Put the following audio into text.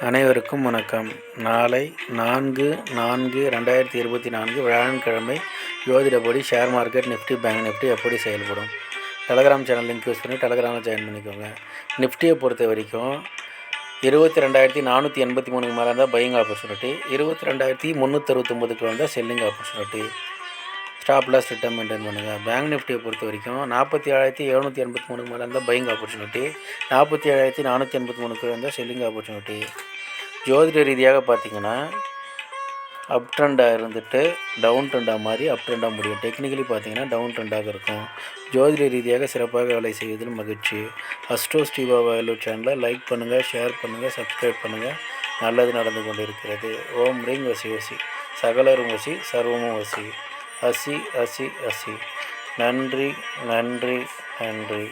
அனைவருக்கும் வணக்கம். நாளை 4/4/2024 வியாழக்கிழமை ஜோதிடப்படி share market Nifty bank Nifty எப்படி செயல்படும். டெலகிராம் சேனல் லிங்க் யூஸ் பண்ணி டெலகிராமில் ஜாயின் பண்ணிக்கோங்க. நிஃப்டியை பொறுத்த வரைக்கும் 22,483 மேலே இருந்தால் பையிங் ஆப்பர்ச்சுனிட்டி, 22,369 வந்தால் selling opportunity. Stop loss return maintain பண்ணுங்கள். பேங்க் நிஃப்டியை பொறுத்த வரைக்கும் 47,783 மேலே இருந்தால் பையிங் ஆப்பர்ச்சுனிட்டி, 47,483 இருந்தால் செல்லிங் ஆப்பர்ச்சுனிட்டி. ஜோதிட ரீதியாக பார்த்திங்கன்னா அப் ட்ரெண்டாக இருந்துட்டு டவுன் ட்ரெண்டாக மாறி அப் ட்ரெண்டாக முடியும். டெக்னிக்கலி பார்த்திங்கன்னா டவுன் ட்ரெண்டாக இருக்கும். ஜோதிட ரீதியாக சிறப்பாக வேலை செய்வதில் மகிழ்ச்சி. அஸ்ட்ரோ ஸ்ரீபா வேலூர் சேனலை லைக் பண்ணுங்கள், ஷேர் பண்ணுங்கள், சப்ஸ்கிரைப் பண்ணுங்கள். நல்லது நடந்து கொண்டு இருக்கிறது. ஓம் ரீங் வசி வசி, சகலரும் வசி, சர்வமும் வசி, அசி அசி அசி. நன்றி நன்றி நன்றி.